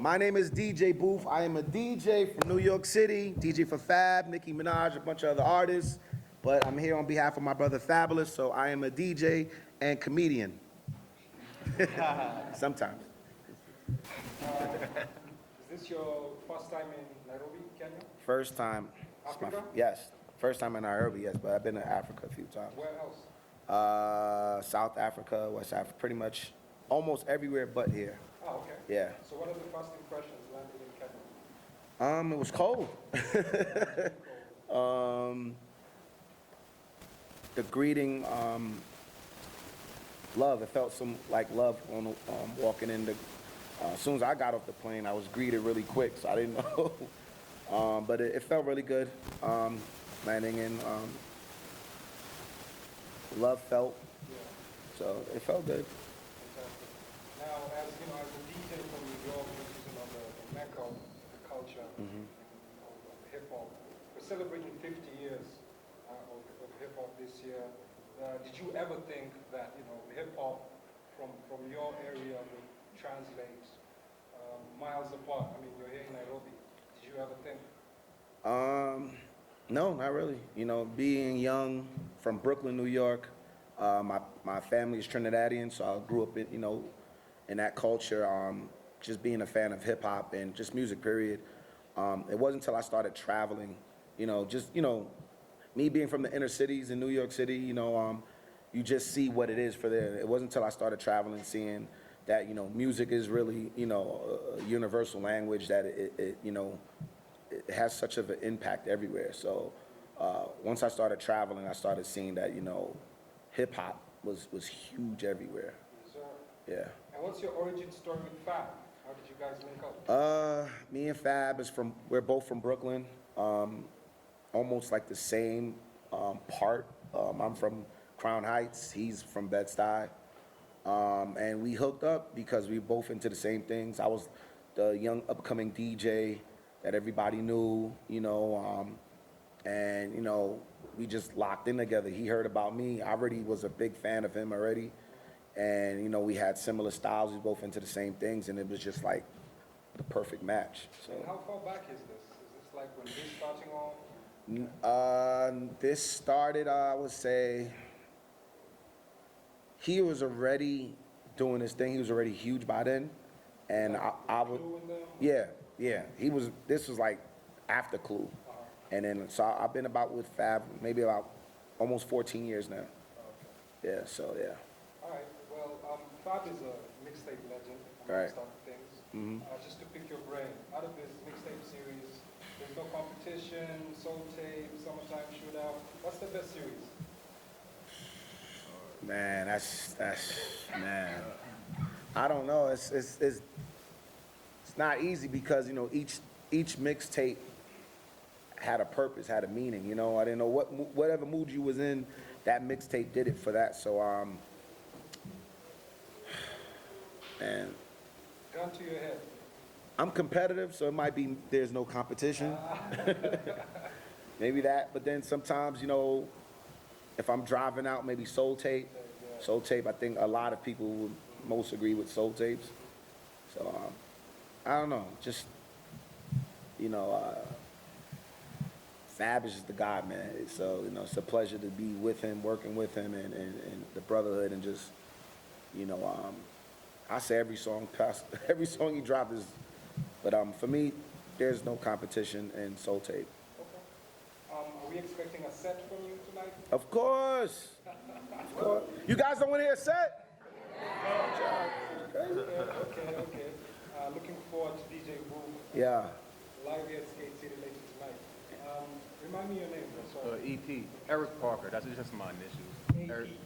My name is DJ Boof. I am a DJ from New York City, DJ for Fab, Nicki Minaj, a bunch of other artists. But I'm here on behalf of my brother Fabolous, so I am a DJ and comedian. Sometimes. Is this your first time in Nairobi, Kenya? First time. Africa? Yes. First time in Nairobi, yes, but I've been to Africa a few times. Where else? South Africa, West Africa, pretty much almost everywhere but here. Oh, okay. Yeah. So what are the first impressions landed in Kenya? It was cold. The greeting, love. It felt some like love on walking in the. As soon as I got off the plane, I was greeted really quick, so I didn't know. But it felt really good. Landing in, love felt. Yeah. So it felt good. Fantastic. Now, as you know, as a DJ from New York, which is the mecca of the culture of hip hop, we're celebrating 50 years of hip hop this year. Did you ever think that hip hop from your area would translate miles apart? I mean, you're here in Nairobi. Did you ever think? No, not really. Being young from Brooklyn, New York, my family is Trinidadian, so I grew up in that culture. Just being a fan of hip hop and just music, period. It wasn't until I started traveling, me being from the inner cities in New York City, you just see what it is for there. It wasn't until I started traveling, seeing that music is really a universal language, that it has such of an impact everywhere. So once I started traveling, I started seeing that hip hop was huge everywhere. Yes, sir. Yeah. And what's your origin story with Fab? How did you guys link up? Me and Fab we're both from Brooklyn, almost like the same part. I'm from Crown Heights, he's from Bed-Stuy. And we hooked up because we both into the same things. I was the young upcoming DJ that everybody knew, and we just locked in together. He heard about me. I already was a big fan of him already. And we had similar styles. We both into the same things, and it was just like the perfect match. So. And how far back is this? Is this like when he's starting off? This started, I would say, he was already doing his thing. He was already huge by then, and like I would, yeah. This was like after Clue, and then so I've been about with Fab maybe about almost 14 years now. Okay. Yeah, so yeah. All right. Well, Fab is a mixtape legend, Right. amongst other things. Mm-hmm. Just to pick your brain, out of this mixtape series, there's no competition, soul tape, summertime shootout. What's the best series? Man, that's man. I don't know. It's not easy because each mixtape had a purpose, had a meaning. I didn't know whatever mood you was in, that mixtape did it for that. So man. Gun to your head. I'm competitive, so it might be there's no competition. Maybe that, but then sometimes, if I'm driving out, maybe Soul Tape. Soul Tape, I think a lot of people would most agree with Soul Tapes. So, I don't know, just, Fab is just the guy, man. So, it's a pleasure to be with him, working with him, and the brotherhood, and just, I say every song he drops is, but for me, there's no competition in Soul Tape. Okay. Are we expecting a set from you tonight? Of course. Of course. You guys don't want to hear a set? Okay. Looking forward to DJ Boof. Yeah. Live here at SK8CITY later tonight. Remind me your name, bro. Sorry. E.T. Eric Parker. That's just my initials.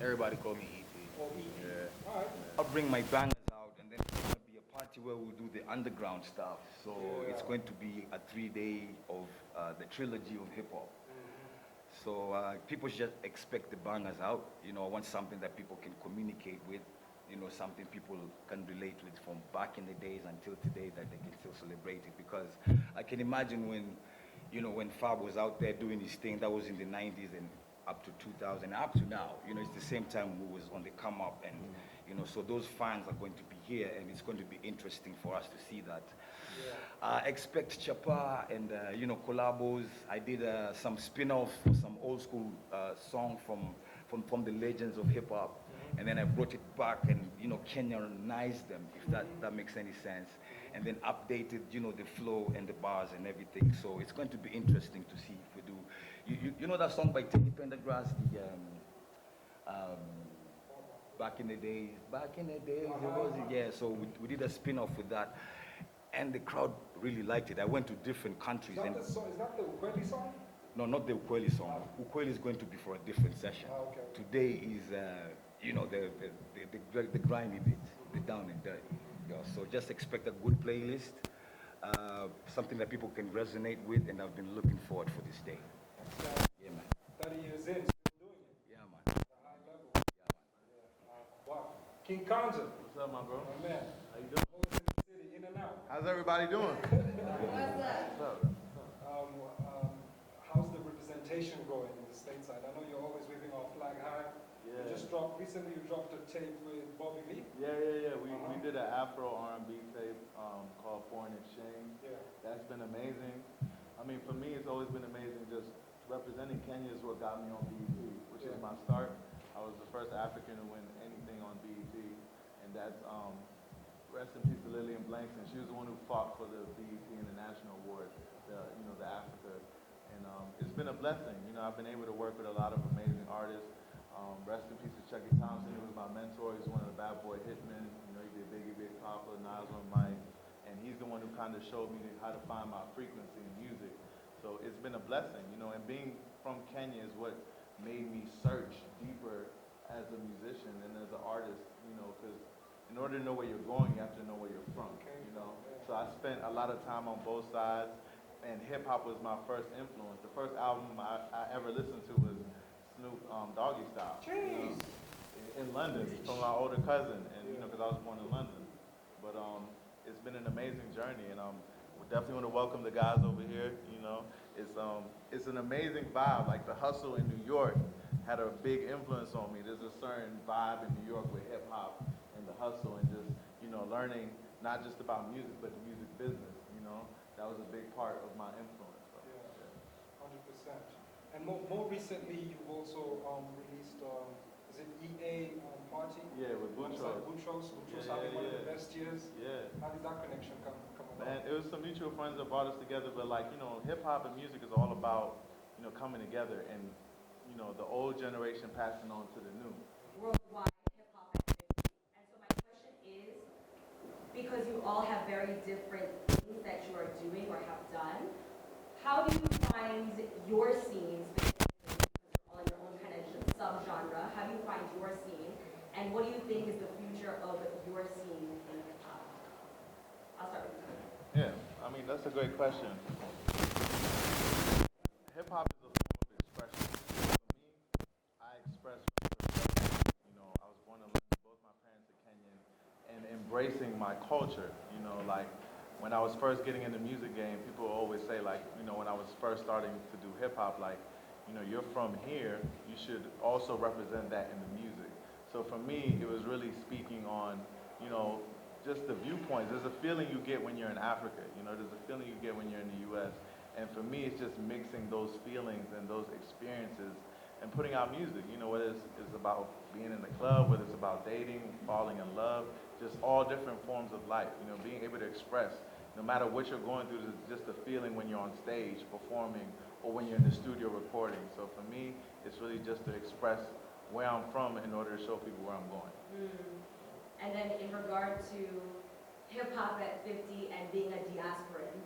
Everybody call me E.T. Oh, E.T. Yeah. All right. I'll bring my bangers out, and then it's going to be a party where we'll do the underground stuff. So it's going to be a 3-day of the trilogy of hip hop. So people should expect the bangers out. I want something that people can communicate with. Something people can relate with from back in the days until today, that they can still celebrate it. Because I can imagine when Fab was out there doing his thing, that was in the 90s, and up to 2000, up to now. It's the same time we was on the come up, and so those fans are going to be here, and it's going to be interesting for us to see that. Expect Chapa and collabos. I did some spin-off for some old school song from the legends of hip hop, and then I brought it back and Kenyanized them, if that makes any sense, and then updated the flow and the bars and everything. So it's going to be interesting to see if we do. You know that song by Teddy Pendergrass, back in the days, it was, yeah. So we did a spin-off with that, and the crowd really liked it. I went to different countries. Is that the Ukweli song? No, not the Ukweli song. Ukweli is going to be for a different session. Okay. Today is, the grimy bit, the down and dirty. So just expect a good playlist, something that people can resonate with, and I've been looking forward for this day. Yeah, man. 30 years in, still doing it. Yeah, man. At a high level. Yeah, man. Wow. King Kanja. What's up, my bro? My man. How you doing? Most in the city, in and out. How's everybody doing? What's that? What's up? How's the representation going in the stateside? I know you're always waving our flag high. Yeah. Recently you dropped a tape with Bobby Lee. Yeah. We did an Afro R&B tape called Foreign Exchange. Yeah. That's been amazing. I mean, for me, it's always been amazing. Just representing Kenya is what got me on BET, which is my start. I was the first African to win anything on BET, and that's rest in peace to Lillian Blankson. She was the one who fought for the BET International Award, the Africa. And it's been a blessing. I've been able to work with a lot of amazing artists. Rest in peace to Chucky Thompson. He was my mentor. He's one of the Bad Boy Hitmen. He did Biggie, Big Papa, Nas on Mike. And he's the one who kind of showed me how to find my frequency in music. So it's been a blessing, and being from Kenya is what made me search deeper as a musician and as an artist, because in order to know where you're going, you have to know where you're from, So I spent a lot of time on both sides, and hip-hop was my first influence. The first album I ever listened to was Snoop Doggy Style. Jeez. In London, from my older cousin, and because I was born in London. But it's been an amazing journey, and we definitely want to welcome the guys over here. It's an amazing vibe. Like the hustle in New York had a big influence on me. There's a certain vibe in New York with hip hop and the hustle, and just learning not just about music but the music business. That was a big part of my influence. So, yeah, 100%. And more recently, you've also released, is it EA Party? Yeah, with Boutros. Boutros having one of the best years. Yeah. How did that connection come about? Man, it was some mutual friends that brought us together, but hip hop and music is all about, coming together and, the old generation passing on to the new. Worldwide hip-hop activity. And so my question is, because you all have very different things that you are doing or have done, how do you find your scenes, all your own kind of sub-genre, how do you find your scene, and what do you think is the future of your scene in hip-hop? I'll start with you. Yeah, I mean, that's a great question. Hip-hop is a form of expression. For me, I express I was born in London, both my parents are Kenyan, and embracing my culture, when I was first getting in the music game, people always say, when I was first starting to do hip-hop, you're from here, you should also represent that in the music. So for me, it was really speaking on, just the viewpoints. There's a feeling you get when you're in Africa, there's a feeling you get when you're in the U.S. And for me, it's just mixing those feelings and those experiences and putting out music, whether it's about being in the club, whether it's about dating, falling in love, just all different forms of life, being able to express, no matter what you're going through, just the feeling when you're on stage performing or when you're in the studio recording. So for me, it's really just to express where I'm from in order to show people where I'm going. And then in regard to hip-hop at 50 and being a diasporan,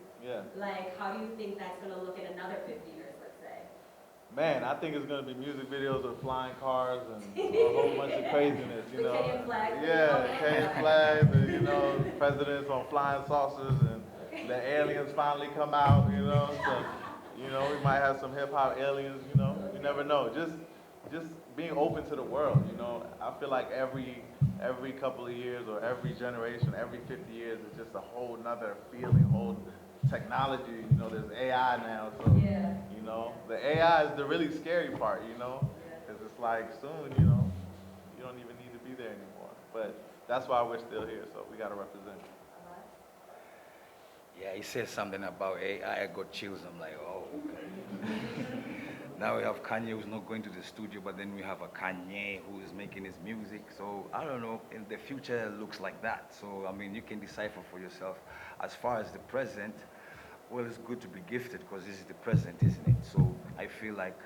how do you think that's going to look in another 50 years, let's say? Man, I think it's going to be music videos with flying cars and a whole bunch of craziness, The Kenyan flag? Yeah, Kenyan flags, and, presidents on flying saucers, and the aliens finally come out, So, we might have some hip-hop aliens, You never know. Just being open to the world, I feel like every couple of years or every generation, every 50 years, is just a whole nother feeling, whole technology. There's AI now, so the AI is the really scary part. it's like soon, you know, you don't even need to be there anymore. But that's why we're still here, so we gotta represent. Yeah, he said something about AI. I got chills. I'm like, oh, okay. Now we have Kanye who's not going to the studio, but then we have a Kanye who is making his music. So I don't know. In the future, it looks like that. So I mean, you can decipher for yourself. As far as the present, well, it's good to be gifted because this is the present, isn't it? So I feel like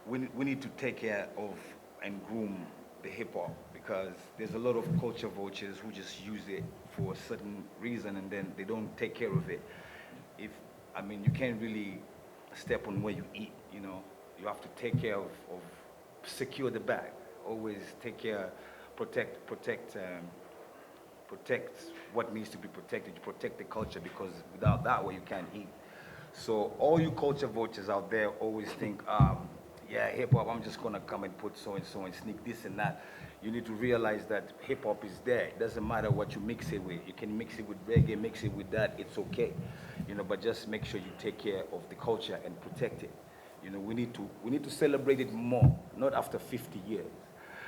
we need to take care of and groom the hip hop because there's a lot of culture vultures who just use it for a certain reason and then they don't take care of it. You can't really step on where you eat, you know. You have to take care of secure the bag. Always take care, protect what needs to be protected. You protect the culture because without that way you can't eat. So all you culture vultures out there always think, yeah, hip hop, I'm just gonna come and put so and so and sneak this and that. You need to realize that hip hop is there. It doesn't matter what you mix it with. You can mix it with reggae, mix it with that, it's okay. You know, but just make sure you take care of the culture and protect it. You know, we need to celebrate it more, not after 50 years.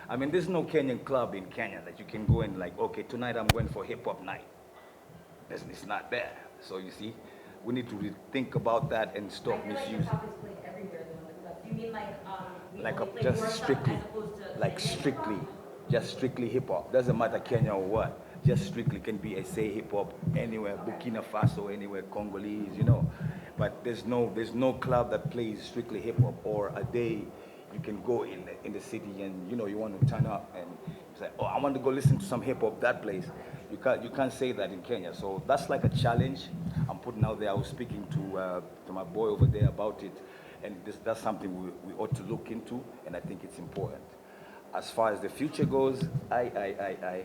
I mean, there's no Kenyan club in Kenya that you can go and like, okay, tonight I'm going for hip hop night. It's not there. So you see, we need to think about that and stop I feel misusing. like hip hop is played everywhere though in the club. Do you mean like we Like only play just your stuff strictly, as opposed to like Kenyan strictly, hip-hop? just strictly hip hop. Doesn't matter Kenya or what. Just strictly can be SA hip hop anywhere, Burkina Faso, anywhere, Congolese, you know. But there's no club that plays strictly hip hop or a day you can go in the city and you know you want to turn up and say, oh, I want to go listen to some hip hop that place. You can't say that in Kenya. So that's like a challenge I'm putting out there. I was speaking to my boy over there about it, and that's something we ought to look into, and I think it's important. As far as the future goes, AI.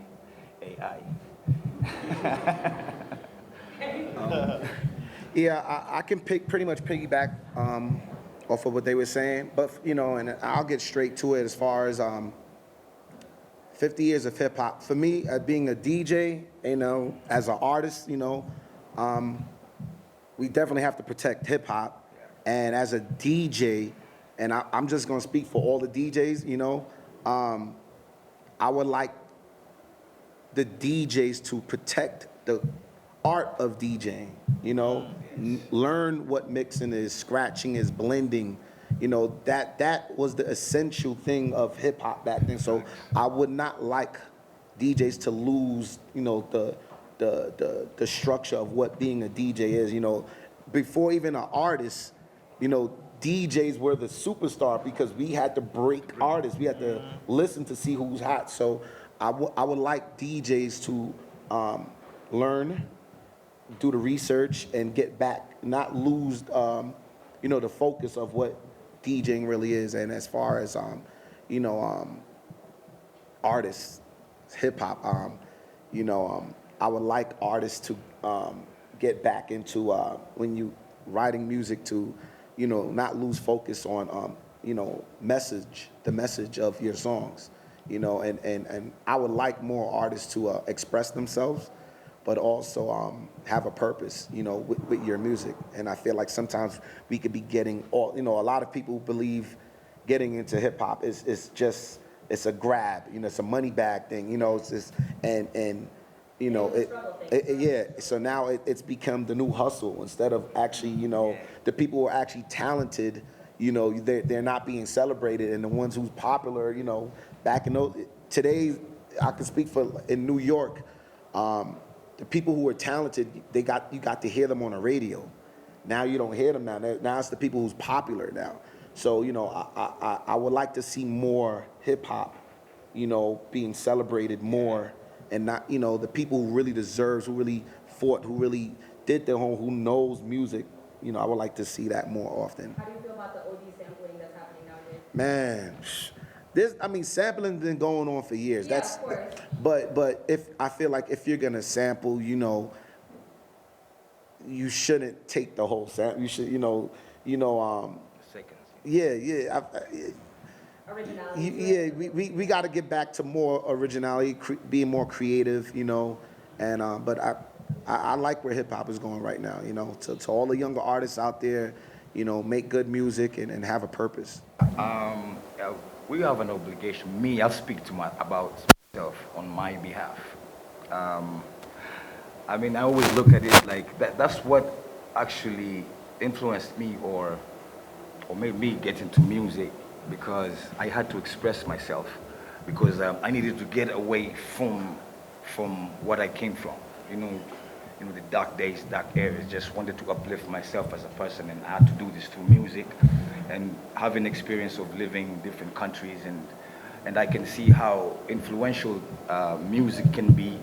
Yeah, I can pretty much piggyback off of what they were saying, but you know, and I'll get straight to it as far as 50 years of hip hop. For me, being a DJ, you know, as an artist, you know, we definitely have to protect hip hop. And as a DJ, and I'm just gonna speak for all the DJs, you know, I would like the DJs to protect the art of DJing, you know, learn what mixing is, scratching is, blending, you know, that was the essential thing of hip hop back then. So I would not like DJs to lose, you know, the structure of what being a DJ is, you know. Before even an artist, you know, DJs were the superstar because we had to break artists. We had to listen to see who's hot. So I would like DJs to learn, do the research, and get back, not lose, you know, the focus of what DJing really is. And as far as, you know, artists, hip hop, you know, I would like artists to get back into when you writing music to, you know, not lose focus on, you know, the message of your songs, you know, and I would like more artists to express themselves, but also have a purpose, you know, with your music. And I feel like sometimes we could be getting all, you know, a lot of people believe getting into hip hop is just, it's a grab, you know, it's a money bag thing, you know, it's just, and you know, yeah. So now it's become the new hustle instead of actually, you know, the people who are actually talented, you know, they're not being celebrated, and the ones who's popular, you know, back in those, today, I can speak for in New York, the people who are talented, you got to hear them on the radio. Now you don't hear them now. Now it's the people who's popular now. So, you know, I would like to see more hip hop, you know, being celebrated more. And not, you know, the people who really deserves, who really fought, who really did their home, who knows music, you know, I would like to see that more often. How do you feel about the OG sampling that's happening nowadays? Man, sampling's been going on for years. Yeah, of course. But I feel like if you're gonna sample, you know, you shouldn't take the whole sample. You should, Seconds. Yeah. Originality. We got to get back to more originality, being more creative, you know, and but I like where hip hop is going right now, you know. To all the younger artists out there, you know, make good music and have a purpose. we have an obligation. Me, I'll speak to about myself on my behalf. Um, I mean, I always look at it like that's what actually influenced me or made me get into music because I had to express myself because I needed to get away from what I came from. You know, the dark days, dark areas. Just wanted to uplift myself as a person, and I had to do this through music, and having experience of living in different countries, and I can see how influential music can be.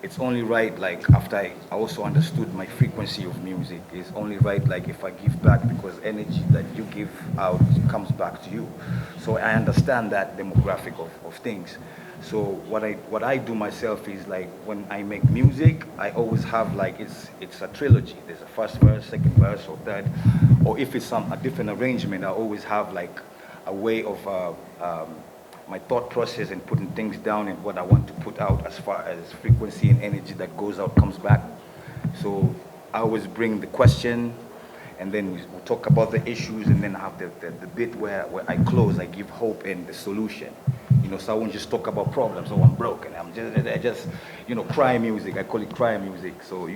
It's only right, like, after I also understood my frequency of music, it's only right, like, if I give back, because energy that you give out comes back to you. So I understand that demographic of things. So what I do myself is, like, when I make music, I always have, like, it's a trilogy. There's a first verse, second verse, or third. Or if it's a different arrangement, I always have, like, a way of my thought process and putting things down and what I want to put out as far as frequency and energy that goes out comes back. So I always bring the question, and then we talk about the issues, and then I have the bit where I close, I give hope and the solution. So I won't just talk about problems. Oh, I'm broken. I just cry music. I call it cry music. So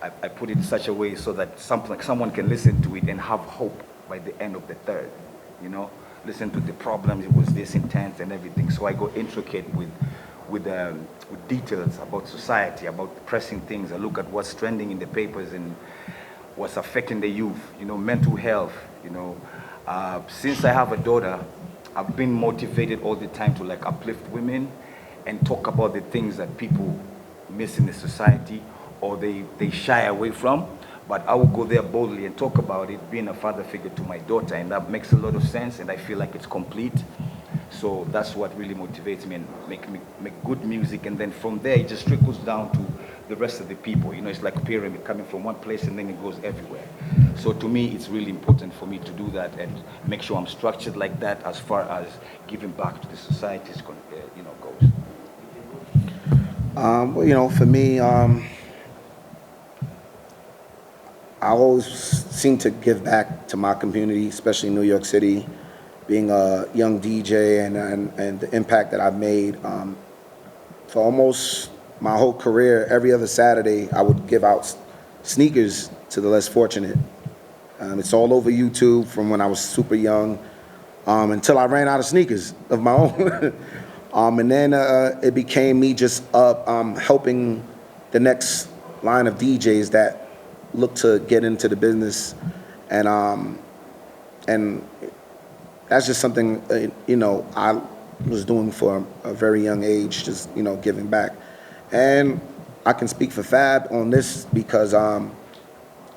I put it in such a way so that someone can listen to it and have hope by the end of the third. Listen to the problems. It was this intense and everything. So I go intricate with details about society, about pressing things. I look at what's trending in the papers and what's affecting the youth. Mental health. Since I have a daughter, I've been motivated all the time to, like, uplift women and talk about the things that people miss in the society or they shy away from. But I will go there boldly and talk about it, being a father figure to my daughter, and that makes a lot of sense, and I feel like it's complete. So that's what really motivates me and make good music, and then from there it just trickles down to the rest of the people. It's like a pyramid coming from one place and then it goes everywhere. So to me, it's really important for me to do that and make sure I'm structured like that as far as giving back to the society goes. Well, for me, I always seem to give back to my community, especially in New York City, being a young DJ and the impact that I've made. For almost my whole career, every other Saturday, I would give out sneakers to the less fortunate. It's all over YouTube from when I was super young until I ran out of sneakers of my own. And then it became me just helping the next line of DJs that look to get into the business, and that's just something I was doing for a very young age, just giving back. And I can speak for Fab on this because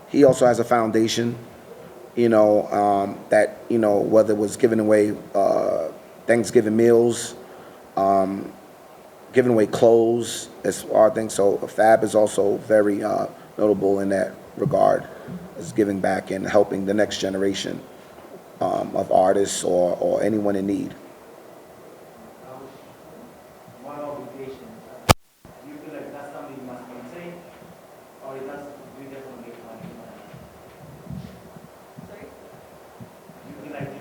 he also has a foundation, that whether it was giving away Thanksgiving meals, giving away clothes, as far things. So Fab is also very notable in that regard, as giving back and helping the next generation of artists or anyone in need. Moral obligation. Do you feel like that's something you must maintain, or do you just want to make money? Sorry? Do you feel like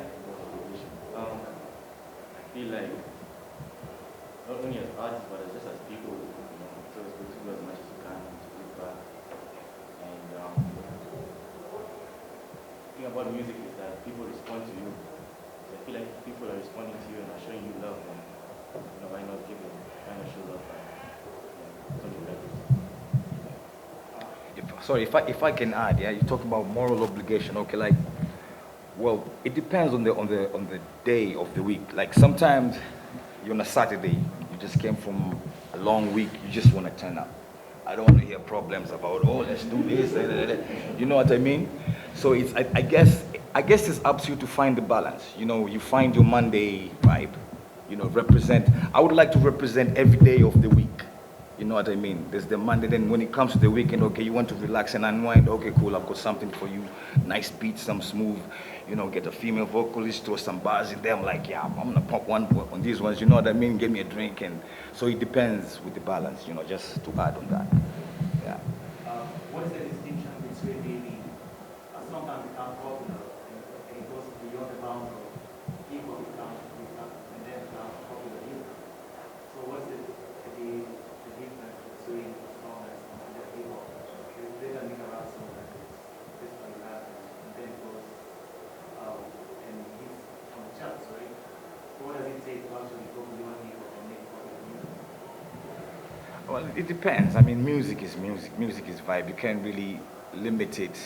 I feel like not only as artists but just as people, so it's good to do as much as you can to give back. And the thing about music is that people respond to you. So I feel like if people are responding to you and are showing you love, then why not give it? Why not show love? Something like this. Sorry, if I can add, yeah, you talk about moral obligation. Okay, like, well, it depends on the day of the week. Like, sometimes you're on a Saturday, you just came from a long week, you just want to turn up. I don't want to hear problems about, oh, let's do this. You know what I mean? So it's I guess it's up to you to find the balance. You find your Monday vibe. Represent. I would like to represent every day of the week. You know what I mean? There's the Monday, then when it comes to the weekend, okay, you want to relax and unwind, okay, cool, I've got something for you. Nice beats, some smooth, get a female vocalist, throw some bars in there. I'm like, yeah, I'm gonna pop one on these ones, you know what I mean? Give me a drink. And so it depends with the balance, just to add on that. Yeah. what is the distinction between maybe a song can become popular and it goes beyond the bounds of hip hop, becomes Well, it depends. I mean, music is music. Music is vibe. You can't really limit it.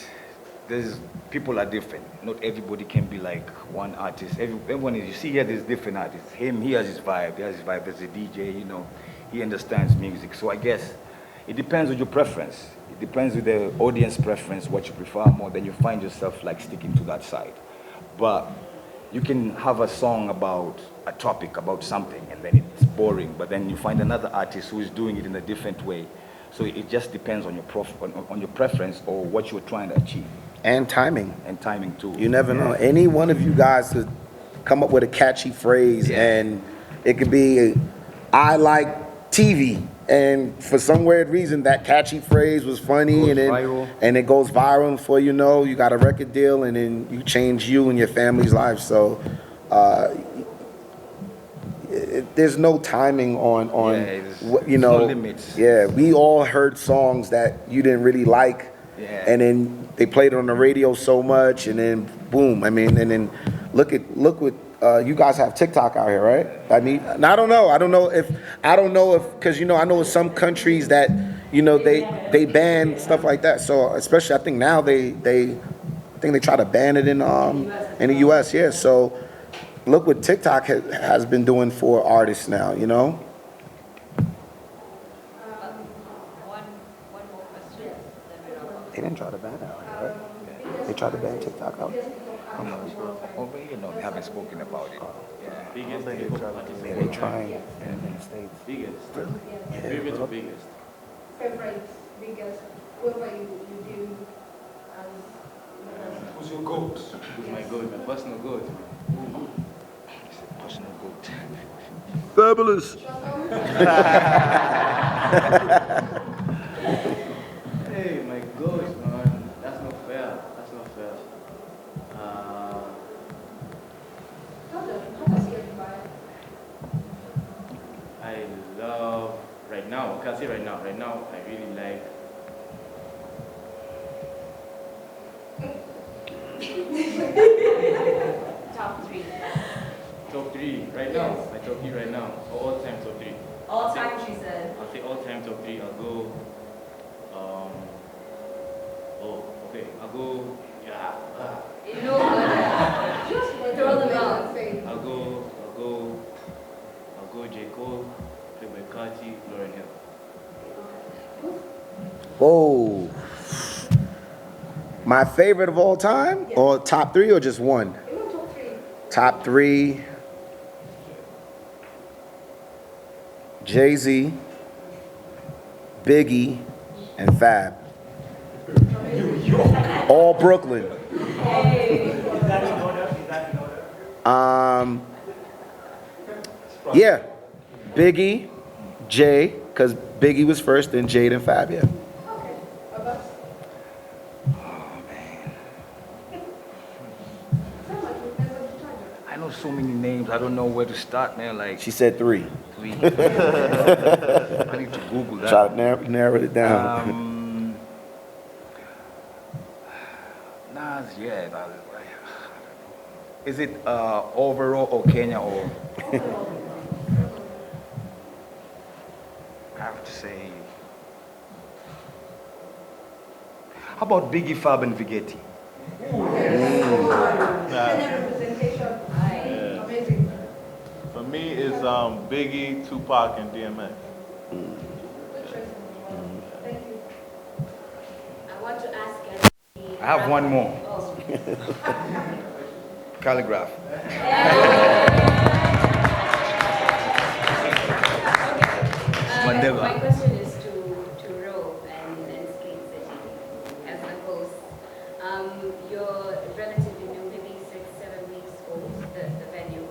There's people are different. Not everybody can be like one artist. Everyone is. You see here, there's different artists. Him, he has his vibe. He has his vibe as a DJ. You know, he understands music. So I guess it depends on your preference. It depends with the audience preference, what you prefer more. Then you find yourself like sticking to that side. But you can have a song about a topic, about something, and then it's boring. But then you find another artist who is doing it in a different way. So it just depends on your on your preference or what you're trying to achieve. And timing. And timing too. You never know. Any one of you guys could come up with a catchy phrase, and it could be, I like TV. And for some weird reason, that catchy phrase was funny, and it goes viral. And before you know, you got a record deal, and then you change you and your family's life. So there's no timing on you know. No limits. Yeah, we all heard songs that you didn't really like, and then they played it on the radio so much, and then boom. I mean, and then look what. You guys have TikTok out here, right? I mean, and I don't know if, because, you know, I know in some countries that, you know, they ban stuff like that. So especially, I think now they try to ban it in the US, yeah. So look what TikTok has been doing for artists now, you know? One more question. They didn't try to ban it out here, right? They tried to ban TikTok out here. Oh, but you know, they haven't spoken about it. Biggest hip-hop artist in the They're world. trying in the States. Biggest. Yeah, Favorite or biggest? Favorite, biggest, whoever you do as Who's your goat? Who's my goat? My personal goat. Personal goat. Fabolous. Hey, my goat, man. That's not fair. That's not fair. how does he admire? I love right now. I can't say right now. Right now, I really like. Top three. Top three right now. My top three right now. All time top three. All time, she said. I'll say all time top three. I'll go. Oh, okay. I'll go. Yeah. You know what? Just Throw them out. I'll go J. Cole, Playboy Carti, Lauren Hill. Whoa. My favorite of all time? Or top three or just one? Even top three. Top three. Jay-Z, Biggie, and Fab. All Brooklyn. Is that in order? Yeah. Biggie, Jay, because Biggie was first, then Jay, then Fab, yeah. Okay. Abas. Sounds like you guys are the charger. I know so many names. I don't know where to start, man. Like She said three. three. I need to Google that. Try to narrow it down. Nas, yeah. Is it overall or Kenya or? I have to say. How about Biggie, Fab, and Vigetti? Kenyan representation. Amazing. For me, it's Biggie, Tupac, and DMX. Good choice. Thank you. I want to ask I have one more. Oh. Calligraph. Mandela. My question is to Ro and SK8CITY as the host. You're relatively new, maybe 6-7 weeks old, the venue,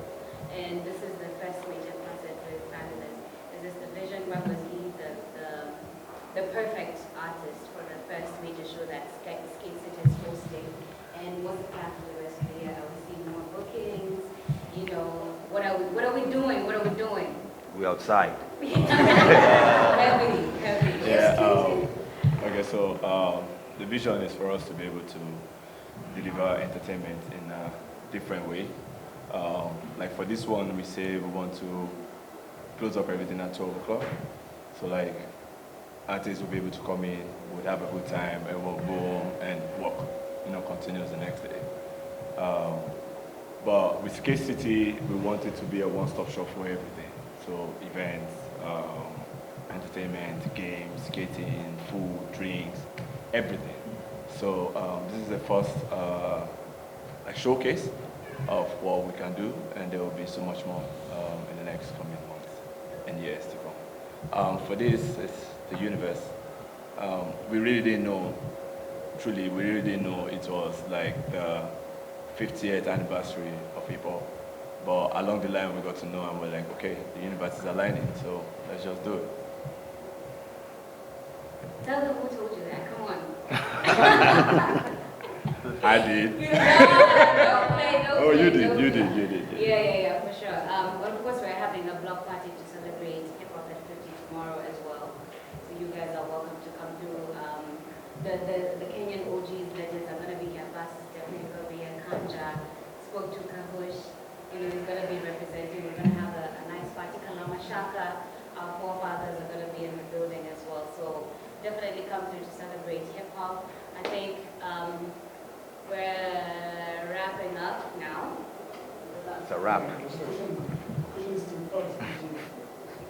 and this is the first major concert with Fabolous. Is this the vision? What was he the perfect artist for the first major show that SK8CITY is hosting? And what's the plan for the rest of the year? Are we seeing more bookings? You know, what are we doing? What are we doing? We outside. Heavy. Okay, so the vision is for us to be able to deliver entertainment in a different way. Like for this one, we say we want to close up everything at 12 o'clock. So like artists will be able to come in, would have a good time, and will boom and work, continues the next day. But with SK8CITY, we want it to be a one-stop shop for everything. So events, entertainment, games, skating, food, drinks, everything. So this is the first showcase of what we can do, and there will be so much more in the next coming months and years to come. For this, it's the universe. We really didn't know, truly, we really didn't know it was like the 50th anniversary of hip-hop. But along the line, we got to know, and we're like, okay, the universe is aligning, so let's just do it. Tell them who told you that. Come on. I did. No, you did. Yeah, for sure. Well, of course, we're having a block party to celebrate Hip Hop at 50 tomorrow as well. So you guys are welcome to come through. The Kenyan OGs, legends are going to be here. Abas is definitely going to be here. Kanja spoke to Kahush. He's going to be representing. We're going to have a nice party. Kalama Shaka, our forefathers are going to be in the building as well. So definitely come through to celebrate hip hop. I think we're wrapping up now. It's a wrap.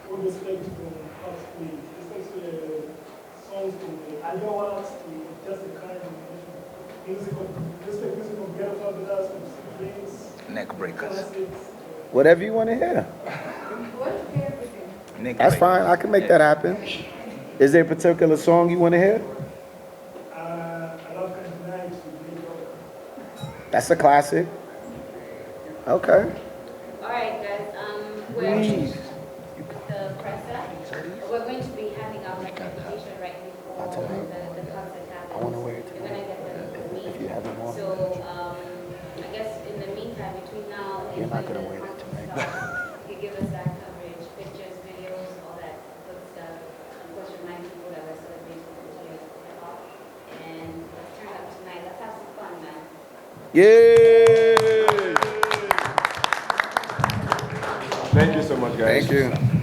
With respect to possibly, especially songs to the Alioa, to just the kind of musical, musical get up with us, things. Neck breakers. Whatever you want to hear. Neck That's breakers. fine. I can make that happen. Is there a particular song you want to hear? I love Kanjanai. That's a classic. Okay. All right, guys. We're the presser. We're going to be handing out like invitation right before the concert happens. I want to wear it You're gonna get the meat. If you have it more. So I guess in the meantime, between now and You're not when gonna the wear it concert tonight. starts, you give us that coverage, pictures, videos, all that good stuff. Of course, remind people that we're celebrating the 50 years of hip hop. And let's turn up tonight. Let's have some fun, man. Yay! Thank you so much, guys. Thank you.